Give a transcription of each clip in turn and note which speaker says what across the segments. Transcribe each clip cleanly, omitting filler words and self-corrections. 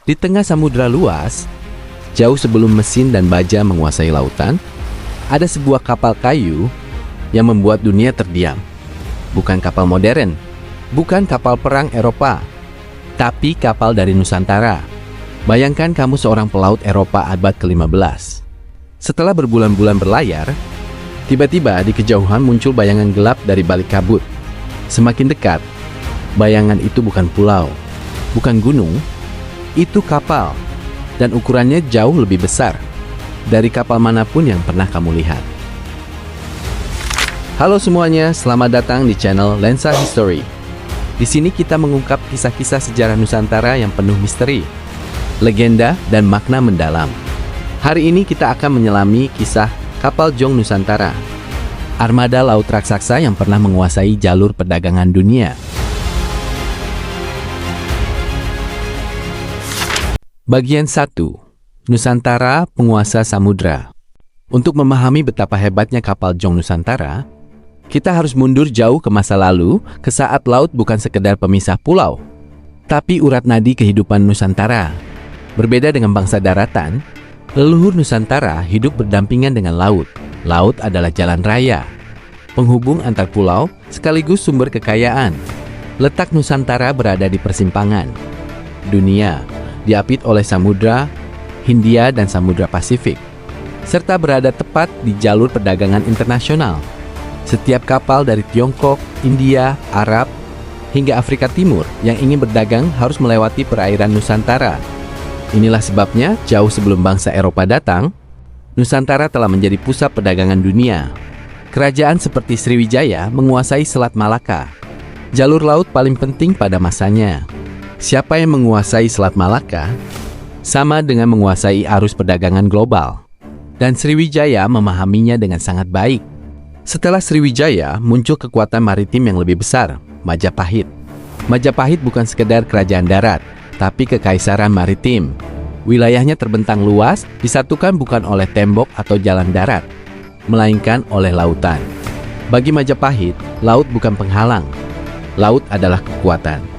Speaker 1: Di tengah samudra luas, jauh sebelum mesin dan baja menguasai lautan, ada sebuah kapal kayu yang membuat dunia terdiam. Bukan kapal modern, bukan kapal perang Eropa, tapi kapal dari Nusantara. Bayangkan kamu seorang pelaut Eropa abad ke-15. Setelah berbulan-bulan berlayar, tiba-tiba di kejauhan muncul bayangan gelap dari balik kabut. Semakin dekat, bayangan itu bukan pulau, bukan gunung, itu kapal, dan ukurannya jauh lebih besar dari kapal manapun yang pernah kamu lihat. Halo semuanya, selamat datang di channel Lensa History. Di sini kita mengungkap kisah-kisah sejarah Nusantara yang penuh misteri, legenda, dan makna mendalam. Hari ini kita akan menyelami kisah kapal Jong Nusantara, armada laut raksasa yang pernah menguasai jalur perdagangan dunia. Bagian 1. Nusantara, penguasa samudra. Untuk memahami betapa hebatnya kapal Jong Nusantara, kita harus mundur jauh ke masa lalu, ke saat laut bukan sekedar pemisah pulau, tapi urat nadi kehidupan Nusantara. Berbeda dengan bangsa daratan, leluhur Nusantara hidup berdampingan dengan laut. Laut adalah jalan raya, penghubung antar pulau, sekaligus sumber kekayaan. Letak Nusantara berada di persimpangan dunia, diapit oleh Samudra Hindia dan Samudra Pasifik, serta berada tepat di jalur perdagangan internasional. Setiap kapal dari Tiongkok, India, Arab, hingga Afrika Timur yang ingin berdagang harus melewati perairan Nusantara. Inilah sebabnya, jauh sebelum bangsa Eropa datang, Nusantara telah menjadi pusat perdagangan dunia. Kerajaan seperti Sriwijaya menguasai Selat Malaka, jalur laut paling penting pada masanya. Siapa yang menguasai Selat Malaka sama dengan menguasai arus perdagangan global, dan Sriwijaya memahaminya dengan sangat baik. Setelah Sriwijaya, muncul kekuatan maritim yang lebih besar, Majapahit. Majapahit bukan sekedar kerajaan darat, tapi kekaisaran maritim. Wilayahnya terbentang luas, disatukan bukan oleh tembok atau jalan darat, melainkan oleh lautan. Bagi Majapahit, laut bukan penghalang, laut adalah kekuatan.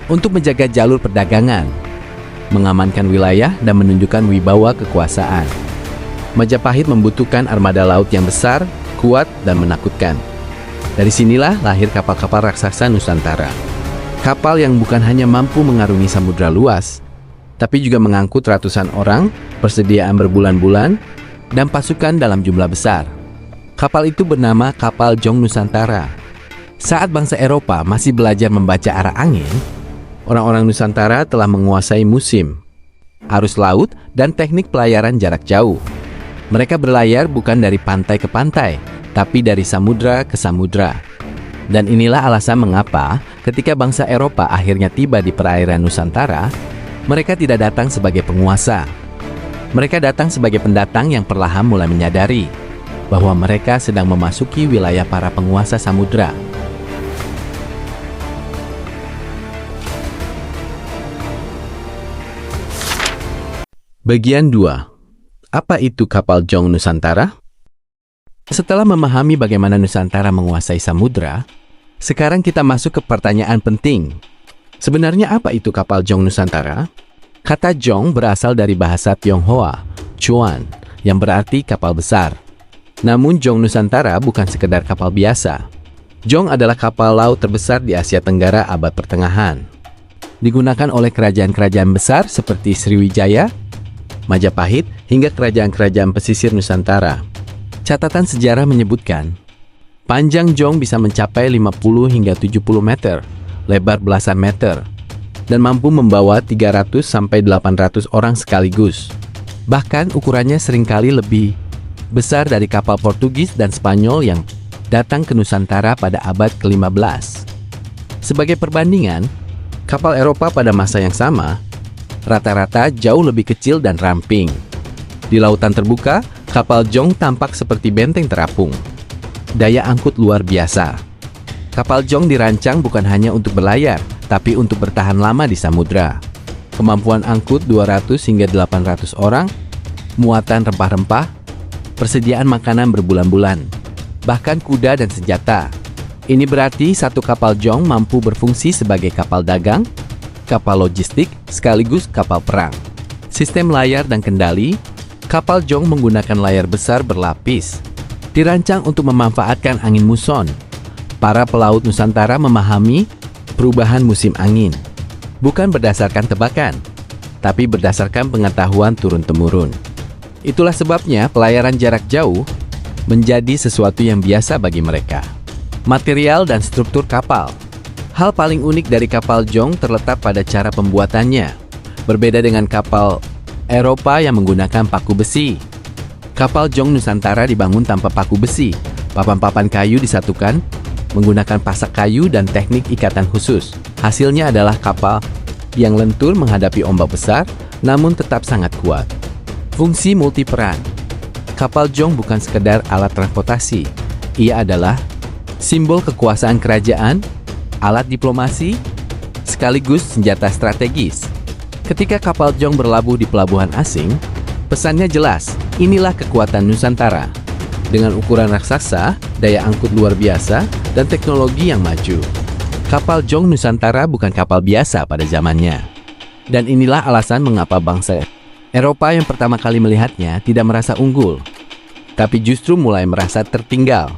Speaker 1: Untuk menjaga jalur perdagangan, mengamankan wilayah, dan menunjukkan wibawa kekuasaan, Majapahit membutuhkan armada laut yang besar, kuat, dan menakutkan. Dari sinilah lahir kapal-kapal raksasa Nusantara. Kapal yang bukan hanya mampu mengarungi samudra luas, tapi juga mengangkut ratusan orang, persediaan berbulan-bulan, dan pasukan dalam jumlah besar. Kapal itu bernama kapal Jong Nusantara. Saat bangsa Eropa masih belajar membaca arah angin, orang-orang Nusantara telah menguasai musim, arus laut, dan teknik pelayaran jarak jauh. Mereka berlayar bukan dari pantai ke pantai, tapi dari samudra ke samudra. Dan inilah alasan mengapa ketika bangsa Eropa akhirnya tiba di perairan Nusantara, mereka tidak datang sebagai penguasa. Mereka datang sebagai pendatang yang perlahan mulai menyadari bahwa mereka sedang memasuki wilayah para penguasa samudra. Bagian 2. Apa itu kapal Jong Nusantara? Setelah memahami bagaimana Nusantara menguasai samudra, sekarang kita masuk ke pertanyaan penting. Sebenarnya apa itu kapal Jong Nusantara? Kata Jong berasal dari bahasa Tionghoa, Chuan, yang berarti kapal besar. Namun Jong Nusantara bukan sekedar kapal biasa. Jong adalah kapal laut terbesar di Asia Tenggara abad pertengahan. Digunakan oleh kerajaan-kerajaan besar seperti Sriwijaya, Majapahit, hingga kerajaan-kerajaan pesisir Nusantara. Catatan sejarah menyebutkan, panjang Jong bisa mencapai 50 hingga 70 meter, lebar belasan meter, dan mampu membawa 300 sampai 800 orang sekaligus. Bahkan ukurannya seringkali lebih besar dari kapal Portugis dan Spanyol yang datang ke Nusantara pada abad ke-15. Sebagai perbandingan, kapal Eropa pada masa yang sama rata-rata jauh lebih kecil dan ramping. Di lautan terbuka, kapal Jong tampak seperti benteng terapung. Daya angkut luar biasa. Kapal Jong dirancang bukan hanya untuk berlayar, tapi untuk bertahan lama di samudra. Kemampuan angkut 200 hingga 800 orang, muatan rempah-rempah, persediaan makanan berbulan-bulan, bahkan kuda dan senjata. Ini berarti satu kapal Jong mampu berfungsi sebagai kapal dagang, kapal logistik, sekaligus kapal perang. Sistem layar dan kendali, kapal Jong menggunakan layar besar berlapis. Dirancang untuk memanfaatkan angin muson. Para pelaut Nusantara memahami perubahan musim angin, bukan berdasarkan tebakan, tapi berdasarkan pengetahuan turun-temurun. Itulah sebabnya pelayaran jarak jauh menjadi sesuatu yang biasa bagi mereka. Material dan struktur kapal. Hal paling unik dari kapal Jong terletak pada cara pembuatannya. Berbeda dengan kapal Eropa yang menggunakan paku besi. Kapal Jong Nusantara dibangun tanpa paku besi. Papan-papan kayu disatukan menggunakan pasak kayu dan teknik ikatan khusus. Hasilnya adalah kapal yang lentur menghadapi ombak besar, namun tetap sangat kuat. Fungsi multiperan. Kapal Jong bukan sekedar alat transportasi. Ia adalah simbol kekuasaan kerajaan, alat diplomasi, sekaligus senjata strategis. Ketika kapal Jong berlabuh di pelabuhan asing, pesannya jelas, inilah kekuatan Nusantara. Dengan ukuran raksasa, daya angkut luar biasa, dan teknologi yang maju. Kapal Jong Nusantara bukan kapal biasa pada zamannya. Dan inilah alasan mengapa bangsa Eropa yang pertama kali melihatnya tidak merasa unggul, tapi justru mulai merasa tertinggal.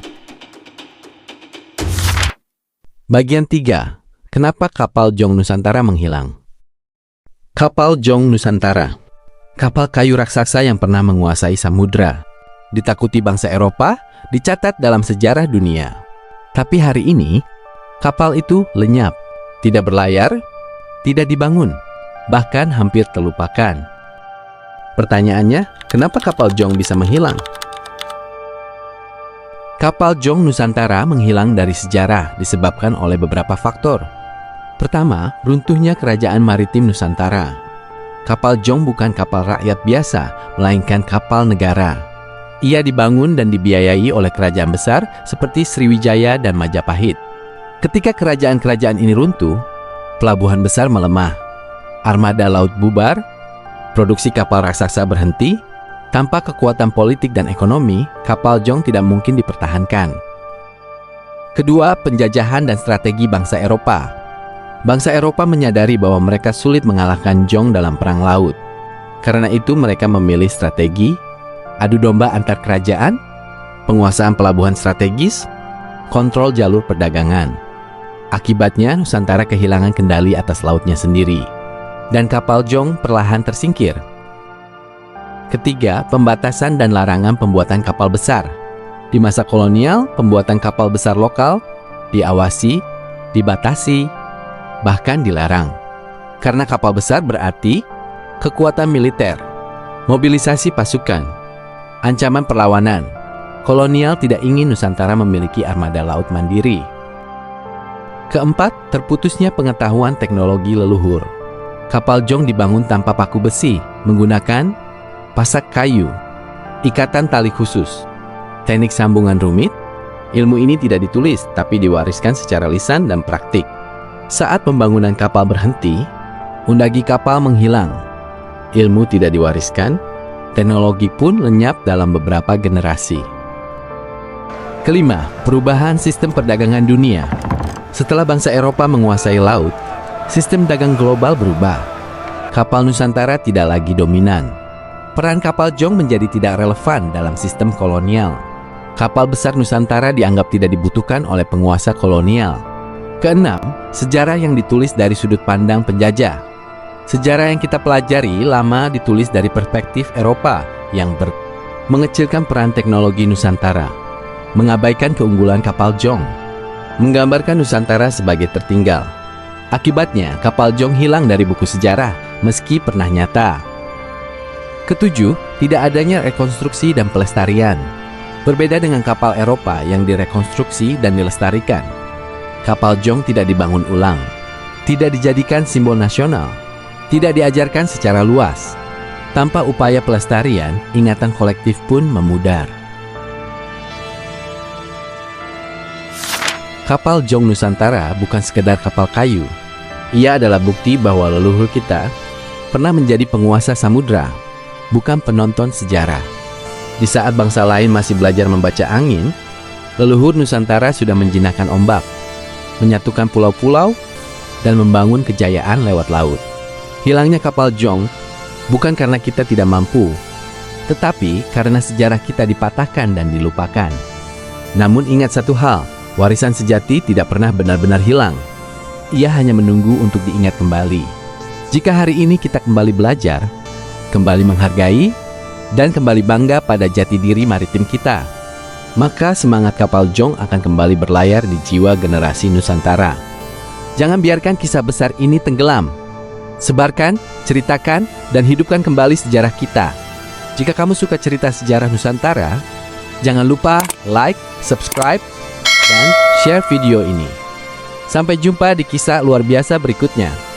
Speaker 1: Bagian 3. Kenapa kapal Jong Nusantara menghilang? Kapal Jong Nusantara, kapal kayu raksasa yang pernah menguasai samudra, ditakuti bangsa Eropa, dicatat dalam sejarah dunia. Tapi hari ini, kapal itu lenyap, tidak berlayar, tidak dibangun, bahkan hampir terlupakan. Pertanyaannya, kenapa kapal Jong bisa menghilang? Kapal Jong Nusantara menghilang dari sejarah disebabkan oleh beberapa faktor. Pertama, runtuhnya kerajaan maritim Nusantara. Kapal Jong bukan kapal rakyat biasa, melainkan kapal negara. Ia dibangun dan dibiayai oleh kerajaan besar seperti Sriwijaya dan Majapahit. Ketika kerajaan-kerajaan ini runtuh, pelabuhan besar melemah, armada laut bubar, produksi kapal raksasa berhenti. Tanpa kekuatan politik dan ekonomi, kapal Jong tidak mungkin dipertahankan. Kedua, penjajahan dan strategi bangsa Eropa. Bangsa Eropa menyadari bahwa mereka sulit mengalahkan Jong dalam perang laut. Karena itu mereka memilih strategi adu domba antar kerajaan, penguasaan pelabuhan strategis, kontrol jalur perdagangan. Akibatnya Nusantara kehilangan kendali atas lautnya sendiri, dan kapal Jong perlahan tersingkir. Ketiga, pembatasan dan larangan pembuatan kapal besar. Di masa kolonial, pembuatan kapal besar lokal diawasi, dibatasi, bahkan dilarang. Karena kapal besar berarti kekuatan militer, mobilisasi pasukan, ancaman perlawanan. Kolonial tidak ingin Nusantara memiliki armada laut mandiri. Keempat, terputusnya pengetahuan teknologi leluhur. Kapal Jong dibangun tanpa paku besi, menggunakan pasak kayu, ikatan tali khusus, teknik sambungan rumit. Ilmu ini tidak ditulis, tapi diwariskan secara lisan dan praktik. Saat pembangunan kapal berhenti, undagi kapal menghilang. Ilmu tidak diwariskan, teknologi pun lenyap dalam beberapa generasi. Kelima, perubahan sistem perdagangan dunia. Setelah bangsa Eropa menguasai laut, sistem dagang global berubah. Kapal Nusantara tidak lagi dominan. Peran kapal Jong menjadi tidak relevan dalam sistem kolonial. Kapal besar Nusantara dianggap tidak dibutuhkan oleh penguasa kolonial. Keenam, sejarah yang ditulis dari sudut pandang penjajah. Sejarah yang kita pelajari lama ditulis dari perspektif Eropa yang mengecilkan peran teknologi Nusantara, mengabaikan keunggulan kapal Jong, menggambarkan Nusantara sebagai tertinggal. Akibatnya, kapal Jong hilang dari buku sejarah meski pernah nyata. Ketujuh, tidak adanya rekonstruksi dan pelestarian. Berbeda dengan kapal Eropa yang direkonstruksi dan dilestarikan, kapal Jong tidak dibangun ulang, tidak dijadikan simbol nasional, tidak diajarkan secara luas. Tanpa upaya pelestarian, ingatan kolektif pun memudar. Kapal Jong Nusantara bukan sekedar kapal kayu. Ia adalah bukti bahwa leluhur kita pernah menjadi penguasa samudra, bukan penonton sejarah. Di saat bangsa lain masih belajar membaca angin, leluhur Nusantara sudah menjinakkan ombak, menyatukan pulau-pulau, dan membangun kejayaan lewat laut. Hilangnya kapal Jong bukan karena kita tidak mampu, tetapi karena sejarah kita dipatahkan dan dilupakan. Namun ingat satu hal, warisan sejati tidak pernah benar-benar hilang. Ia hanya menunggu untuk diingat kembali. Jika hari ini kita kembali belajar, kembali menghargai, dan kembali bangga pada jati diri maritim kita, maka semangat kapal Jong akan kembali berlayar di jiwa generasi Nusantara. Jangan biarkan kisah besar ini tenggelam. Sebarkan, ceritakan, dan hidupkan kembali sejarah kita. Jika kamu suka cerita sejarah Nusantara, jangan lupa like, subscribe, dan share video ini. Sampai jumpa di kisah luar biasa berikutnya.